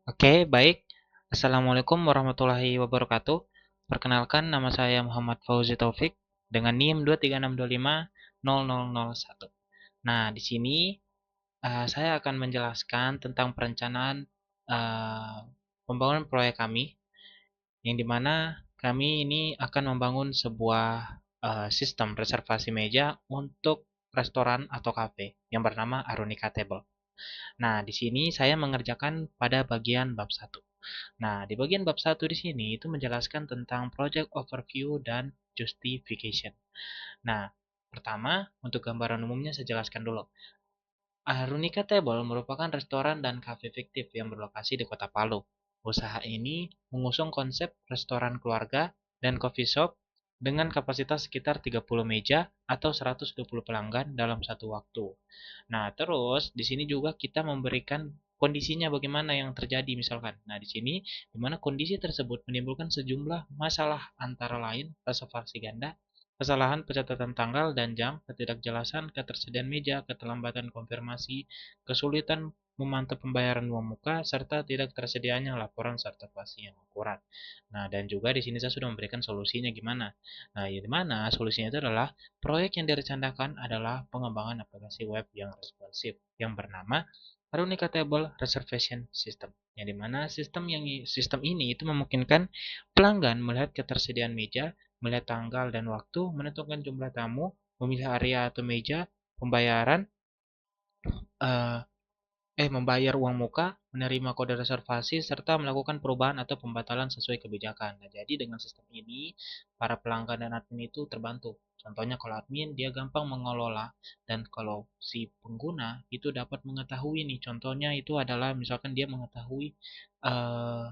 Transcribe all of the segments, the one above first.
Oke, baik. Assalamualaikum warahmatullahi wabarakatuh. Perkenalkan, nama saya Muhammad Fauzi Taufik dengan NIM 236250001. Nah, di sini saya akan menjelaskan tentang perencanaan eh, pembangunan proyek kami, yang dimana kami ini akan membangun sebuah sistem reservasi meja untuk restoran atau kafe yang bernama Arunika Table. Nah, di sini saya mengerjakan pada bagian bab satu. Nah, di bagian bab satu di sini itu menjelaskan tentang project overview dan justification. Nah, pertama, untuk gambaran umumnya saya jelaskan dulu. Arunika Table merupakan restoran dan kafe fiktif yang berlokasi di Kota Palu. Usaha ini mengusung konsep restoran keluarga dan coffee shop dengan kapasitas sekitar 30 meja atau 120 pelanggan dalam satu waktu. Nah, terus di sini juga kita memberikan kondisinya bagaimana yang terjadi misalkan. Nah, di sini di mana kondisi tersebut menimbulkan sejumlah masalah antara lain reservasi ganda, kesalahan pencatatan tanggal dan jam, ketidakjelasan ketersediaan meja, keterlambatan konfirmasi, kesulitan memantau pembayaran uang muka, serta tidak tersedianya laporan sertifikasi yang akurat. Nah, dan juga di sini saya sudah memberikan solusinya gimana. Nah, di mana solusinya itu adalah proyek yang direncanakan adalah pengembangan aplikasi web yang responsif yang bernama Arunika Table Reservation System. Yang dimana sistem ini itu memungkinkan pelanggan melihat ketersediaan meja, melihat tanggal dan waktu, menentukan jumlah tamu, memilih area atau meja, pembayaran, eh, membayar uang muka, menerima kode reservasi, serta melakukan perubahan atau pembatalan sesuai kebijakan. Nah, jadi dengan sistem ini, para pelanggan dan admin itu terbantu. Contohnya kalau admin, dia gampang mengelola, dan kalau si pengguna itu dapat mengetahui nih, contohnya itu adalah misalkan dia mengetahui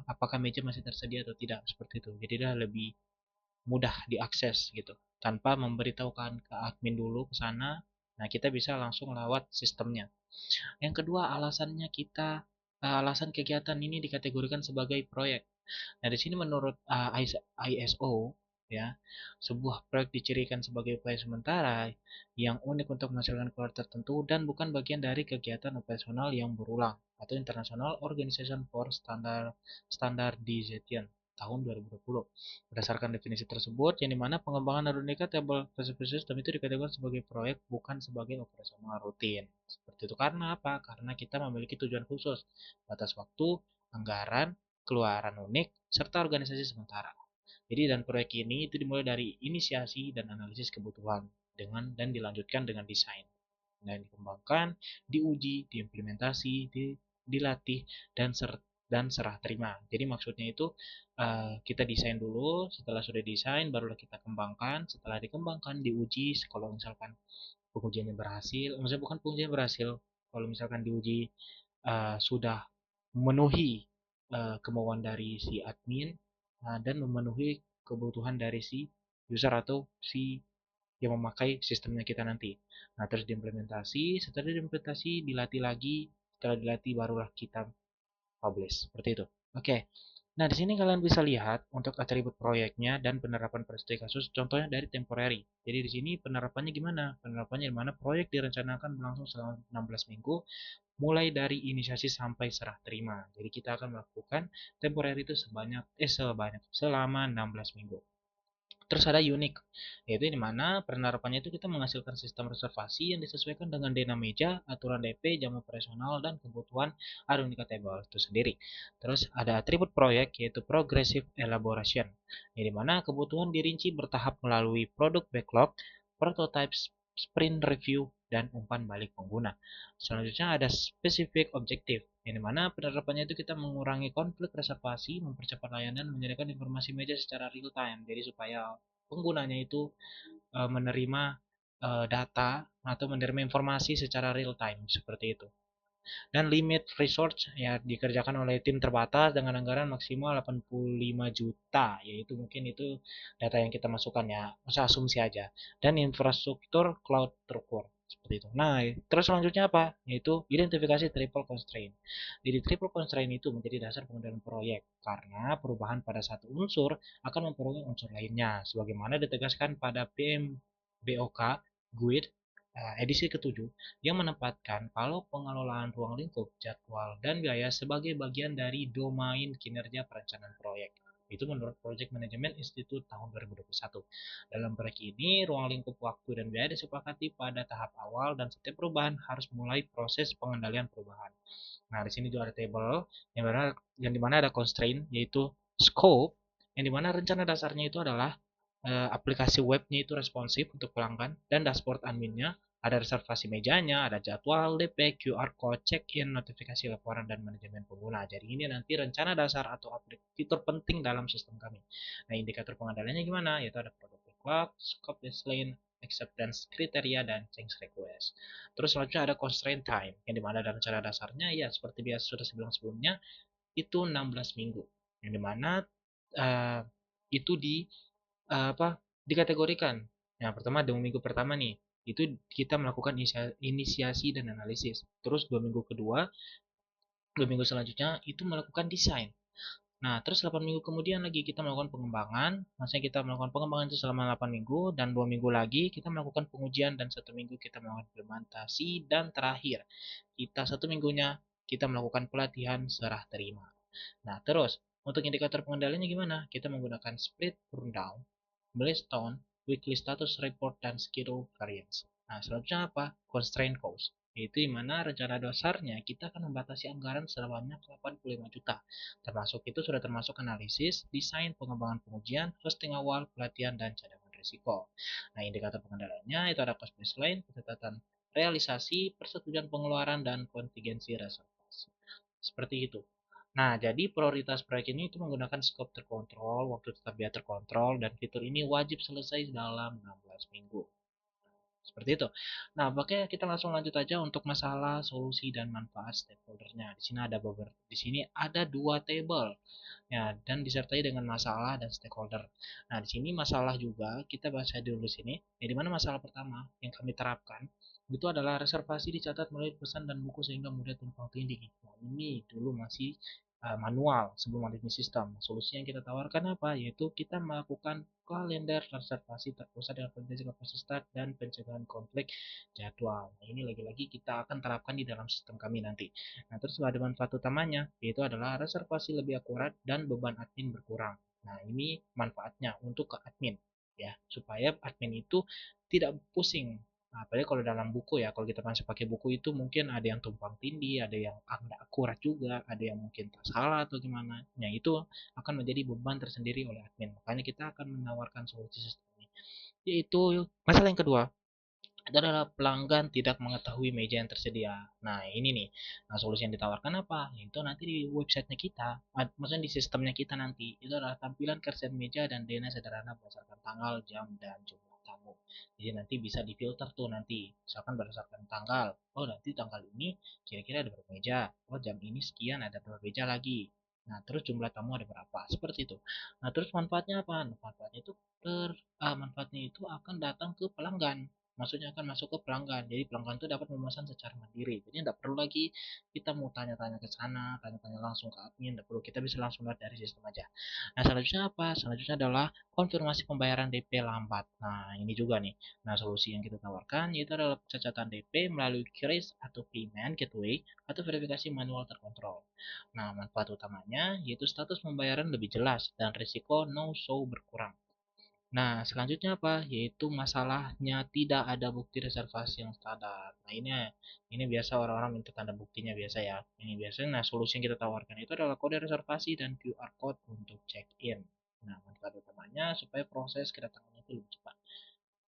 apakah meja masih tersedia atau tidak, seperti itu. Jadi dia lebih mudah diakses gitu, tanpa memberitahukan ke admin dulu ke sana. Nah, kita bisa langsung lewat sistemnya. Yang kedua, alasan kegiatan ini dikategorikan sebagai proyek. Nah, di sini menurut ISO ya, sebuah proyek dicirikan sebagai upaya sementara yang unik untuk menghasilkan keluar tertentu dan bukan bagian dari kegiatan operasional yang berulang atau International Organization for Standardization tahun 2020. Berdasarkan definisi tersebut, yang dimana pengembangan Aeronautica Table Reservation System itu dikategorikan sebagai proyek bukan sebagai operasional rutin. Seperti itu karena apa? Karena kita memiliki tujuan khusus, batas waktu, anggaran, keluaran unik, serta organisasi sementara. Jadi dan proyek ini itu dimulai dari inisiasi dan analisis kebutuhan dan dilanjutkan dengan desain dan dikembangkan, diuji, diimplementasi, dilatih dan serah terima. Jadi maksudnya itu kita desain dulu, setelah sudah desain barulah kita kembangkan, setelah dikembangkan diuji kalau misalkan pengujiannya berhasil, maksudnya bukan pengujian berhasil, kalau misalkan diuji sudah memenuhi kemauan dari si admin dan memenuhi kebutuhan dari si user atau si yang memakai sistemnya kita nanti. Nah, terus diimplementasi, setelah diimplementasi dilatih lagi, setelah dilatih barulah kita publish. Seperti itu. Oke. Nah, di sini kalian bisa lihat untuk atribut proyeknya dan penerapan peristiwa kasus, contohnya dari temporary. Jadi di sini penerapannya gimana? Penerapannya di mana proyek direncanakan berlangsung selama 16 minggu, mulai dari inisiasi sampai serah terima. Jadi kita akan melakukan temporary itu selama 16 minggu. Terus ada unik, yaitu di mana penerapannya itu kita menghasilkan sistem reservasi yang disesuaikan dengan dena meja, aturan DP, jam operasional, dan kebutuhan Arunica Table itu sendiri. Terus ada atribut proyek yaitu progressive elaboration, yang di mana kebutuhan dirinci bertahap melalui produk backlog, prototype, sprint review, dan umpan balik pengguna. Selanjutnya ada specific objective, yang dimana penerapannya itu kita mengurangi konflik reservasi, mempercepat layanan, menyediakan informasi meja secara real time. Jadi supaya penggunanya itu menerima data atau menerima informasi secara real time seperti itu. Dan limit resource ya dikerjakan oleh tim terbatas dengan anggaran maksimal 85 juta, yaitu mungkin itu data yang kita masukkan ya, masa asumsi aja. Dan infrastruktur cloud tercore seperti itu. Nah, terus selanjutnya apa? Yaitu identifikasi triple constraint. Jadi triple constraint itu menjadi dasar pengendalian proyek karena perubahan pada satu unsur akan mempengaruhi unsur lainnya sebagaimana ditegaskan pada PMBOK GUID edisi ketujuh yang menempatkan kalau pengelolaan ruang lingkup, jadwal, dan biaya sebagai bagian dari domain kinerja perencanaan proyek. Itu menurut Project Management Institute tahun 2021. Dalam proyek ini, ruang lingkup waktu dan biaya disepakati pada tahap awal dan setiap perubahan harus mulai proses pengendalian perubahan. Nah, di sini juga ada table yang dimana ada constraint yaitu scope, yang dimana rencana dasarnya itu adalah aplikasi webnya itu responsif untuk pelanggan dan dashboard adminnya ada reservasi mejanya, ada jadwal, DP, QR code, check-in, notifikasi laporan, dan manajemen pengguna. Jadi ini nanti rencana dasar atau fitur penting dalam sistem kami. Nah, indikator pengendaliannya gimana? Yaitu ada product backlog, scope baseline, acceptance kriteria, dan change request. Terus selanjutnya ada constraint time, yang dimana dalam rencana dasarnya ya seperti biasa sudah sebelum sebelumnya itu 16 minggu, yang dimana uh, itu apa dikategorikan. Yang pertama 2 minggu pertama nih itu kita melakukan inisiasi dan analisis. Terus 2 minggu kedua, 2 minggu selanjutnya itu melakukan desain. Nah, terus 8 minggu kemudian lagi kita melakukan pengembangan. Maksudnya kita melakukan pengembangan itu selama 8 minggu dan 2 minggu lagi kita melakukan pengujian dan 1 minggu kita melakukan implementasi dan terakhir kita 1 minggunya kita melakukan pelatihan serah terima. Nah, terus untuk indikator pengendaliannya gimana? Kita menggunakan split rundown, milestone, weekly status report, dan schedule variance. Nah, selanjutnya apa? Constraint cost, yaitu di mana rencana dasarnya kita akan membatasi anggaran sebanyak 85 juta. Termasuk itu sudah termasuk analisis, desain, pengembangan pengujian, hosting awal, pelatihan, dan cadangan risiko. Nah, indikator pengendaliannya itu ada cost baseline, catatan realisasi, persetujuan pengeluaran, dan kontingensi reservasi. Seperti itu. Nah, jadi prioritas proyek ini itu menggunakan skop terkontrol, waktu tetap biaya terkontrol, dan fitur ini wajib selesai dalam 16 minggu. Seperti itu. Nah, makanya kita langsung lanjut aja untuk masalah solusi dan manfaat stakeholdernya. Di sini ada 2 table ya dan disertai dengan masalah dan stakeholder. Nah, di sini masalah juga kita bahas dulu sini. Ya, di mana masalah pertama yang kami terapkan itu adalah reservasi dicatat melalui pesan dan buku sehingga mudah tumpang tindih. Nah, ini dulu masih manual sebelum ada sistem. Solusi yang kita tawarkan apa? Yaitu kita melakukan kalender reservasi terpusat dengan koordinasi kapasitas start dan pencegahan konflik jadwal. Nah, ini lagi-lagi kita akan terapkan di dalam sistem kami nanti. Nah, terus ada manfaat utamanya, yaitu adalah reservasi lebih akurat dan beban admin berkurang. Nah, ini manfaatnya untuk ke admin, ya, supaya admin itu tidak pusing. Nah, apalagi kalau dalam buku ya, kalau kita masih pakai buku itu mungkin ada yang tumpang tindih, ada yang tidak akurat juga, ada yang mungkin tak salah atau gimana. Nah, itu akan menjadi beban tersendiri oleh admin. Makanya kita akan menawarkan solusi sistem ini. Yaitu masalah yang kedua, adalah pelanggan tidak mengetahui meja yang tersedia. Nah, ini nih. Nah, solusi yang ditawarkan apa? Yaitu nanti di websitenya kita, maksudnya di sistemnya kita nanti, itu adalah tampilan kerset meja dan dana sederhana berdasarkan tanggal, jam, dan jumlah tamu. Jadi nanti bisa difilter tuh nanti, misalkan berdasarkan tanggal. Oh, nanti tanggal ini kira-kira ada berapa meja. Oh, jam ini sekian ada berapa meja lagi. Nah, terus jumlah tamu ada berapa? Seperti itu. Nah, terus manfaatnya apa? Manfaatnya itu akan datang ke pelanggan, maksudnya akan masuk ke pelanggan. Jadi pelanggan itu dapat memesan secara mandiri. Jadi tidak perlu lagi kita mau tanya-tanya ke sana, tanya-tanya langsung ke admin, tidak perlu. Kita bisa langsung lihat dari sistem aja. Nah, selanjutnya apa? Selanjutnya adalah konfirmasi pembayaran DP lambat. Nah, ini juga nih. Nah, solusi yang kita tawarkan yaitu adalah pencatatan DP melalui QRIS atau Payment Gateway atau verifikasi manual terkontrol. Nah, manfaat utamanya yaitu status pembayaran lebih jelas dan risiko no show berkurang. Nah, selanjutnya apa? Yaitu masalahnya tidak ada bukti reservasi yang standar. Nah, ini biasa orang-orang minta tanda buktinya biasa ya. Ini biasanya nah solusi yang kita tawarkan itu adalah kode reservasi dan QR code untuk check-in. Nah, manfaat utamanya supaya proses kedatangan itu lebih cepat.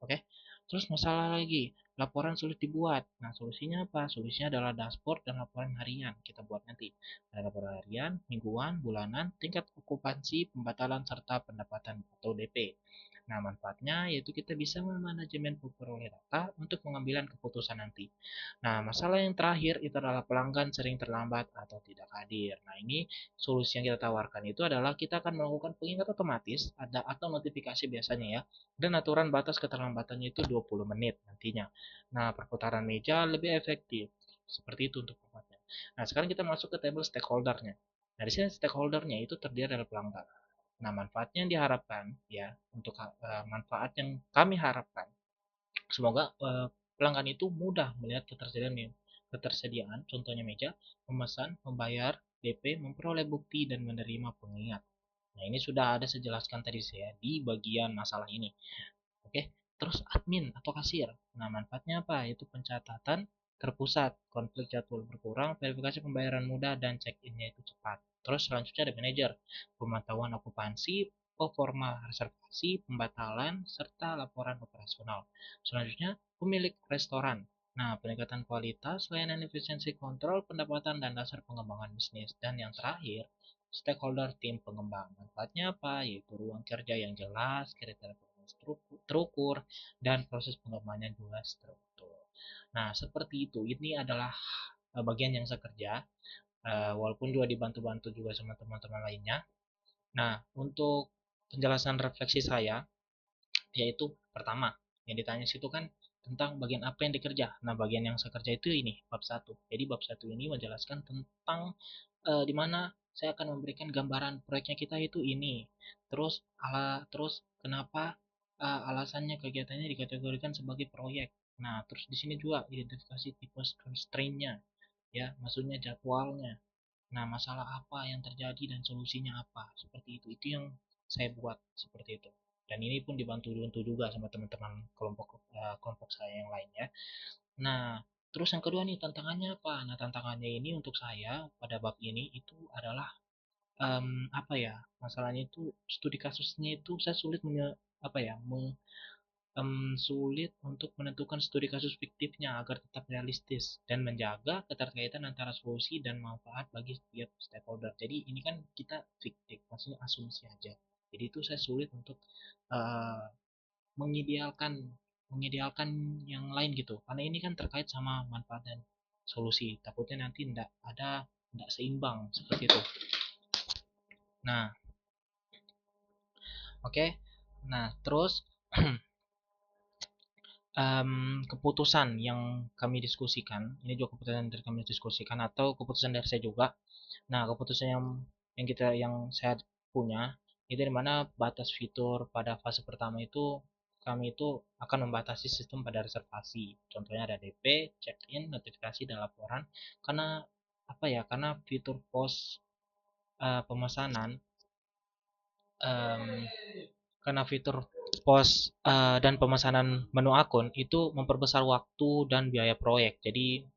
Oke. Terus masalah lagi, laporan sulit dibuat. Nah, solusinya apa? Solusinya adalah dashboard dan laporan harian. Kita buat nanti. Ada laporan harian, mingguan, bulanan, tingkat okupansi, pembatalan, serta pendapatan atau DP. Nah, manfaatnya yaitu kita bisa memanajemen memperoleh data untuk pengambilan keputusan nanti. Nah, masalah yang terakhir itu adalah pelanggan sering terlambat atau tidak hadir. Nah, ini solusi yang kita tawarkan itu adalah kita akan melakukan pengingat otomatis ada atau notifikasi biasanya ya. Dan aturan batas keterlambatannya itu 20 menit nantinya. Nah, perputaran meja lebih efektif. Seperti itu untuk formatnya. Nah, sekarang kita masuk ke table stakeholdernya. Nah, di sini stakeholdernya itu terdiri dari pelanggan. Nah, manfaatnya yang diharapkan ya untuk manfaat yang kami harapkan semoga Pelanggan itu mudah melihat ketersediaan, contohnya meja, memesan, membayar, DP, memperoleh bukti, dan menerima pengingat. Nah, ini sudah ada saya jelaskan tadi saya di bagian masalah ini. Oke, terus admin atau kasir. Nah, manfaatnya apa? Yaitu pencatatan terpusat, konflik jadwal berkurang, verifikasi pembayaran mudah, dan check-in-nya itu cepat. Terus selanjutnya ada manajer, pemantauan okupansi, performa reservasi, pembatalan, serta laporan operasional. Selanjutnya, pemilik restoran. Nah, peningkatan kualitas, layanan efisiensi kontrol, pendapatan, dan dasar pengembangan bisnis. Dan yang terakhir, stakeholder tim pengembang. Manfaatnya apa? Yaitu ruang kerja yang jelas, kriteria terukur, dan proses pengembangannya juga struktur. Nah, seperti itu. Ini adalah bagian yang saya kerja, walaupun juga dibantu-bantu juga sama teman-teman lainnya. Nah, untuk penjelasan refleksi saya, yaitu pertama, yang ditanya situ kan tentang bagian apa yang dikerja. Nah, bagian yang saya kerja itu ini, bab satu. Jadi bab satu ini menjelaskan tentang di mana saya akan memberikan gambaran proyeknya kita itu ini. Terus kenapa alasannya kegiatannya dikategorikan sebagai proyek. Nah, terus di sini juga identifikasi tipe constraint-nya, ya, maksudnya jadwalnya. Nah, masalah apa yang terjadi dan solusinya apa? Seperti itu. Itu yang saya buat seperti itu. Dan ini pun dibantu juga sama teman-teman kelompok saya yang lainnya. Nah, terus yang kedua nih tantangannya apa? Nah, tantangannya ini untuk saya pada bab ini itu adalah apa ya? Masalahnya itu studi kasusnya itu saya sulit apa ya? Sulit untuk menentukan studi kasus fiktifnya agar tetap realistis dan menjaga keterkaitan antara solusi dan manfaat bagi setiap stakeholder. Jadi ini kan kita fiktif, maksudnya asumsi aja. Jadi itu saya sulit untuk uh, mengidealkan mengidealkan yang lain gitu, karena ini kan terkait sama manfaat dan solusi. Takutnya nanti tidak seimbang seperti itu. Nah, oke. Okay. Nah, terus keputusan yang kami diskusikan, ini juga keputusan dari kami diskusikan atau keputusan dari saya juga. Nah, keputusan yang saya punya itu di mana batas fitur pada fase pertama itu kami itu akan membatasi sistem pada reservasi. Contohnya ada DP, check-in, notifikasi, dan laporan. Karena apa ya? Karena fitur pos pemesanan em, karena fitur pos dan pemesanan menu akun itu memperbesar waktu dan biaya proyek. Jadi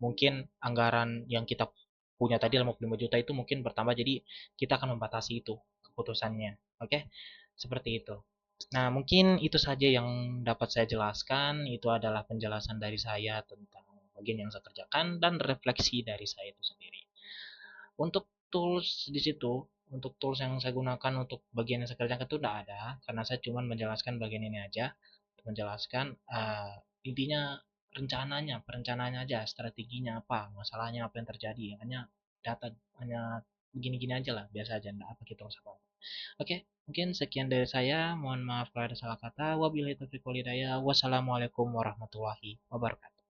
mungkin anggaran yang kita punya tadi 55 juta itu mungkin bertambah, jadi kita akan membatasi itu keputusannya. Oke, seperti itu. Nah, mungkin itu saja yang dapat saya jelaskan. Itu adalah penjelasan dari saya tentang bagian yang saya kerjakan dan refleksi dari saya itu sendiri. Untuk tools di situ, untuk tools yang saya gunakan untuk bagian yang saya kerjakan itu tidak ada, karena saya cuma menjelaskan bagian ini aja, menjelaskan intinya perencanaannya aja, strateginya apa, masalahnya apa yang terjadi, hanya begini-gini aja lah, biasa aja, enggak apa kita usah apa. Oke, mungkin sekian dari saya, mohon maaf kalau ada salah kata. Wabillahi taufiq walhidayah. Wassalamualaikum warahmatullahi wabarakatuh.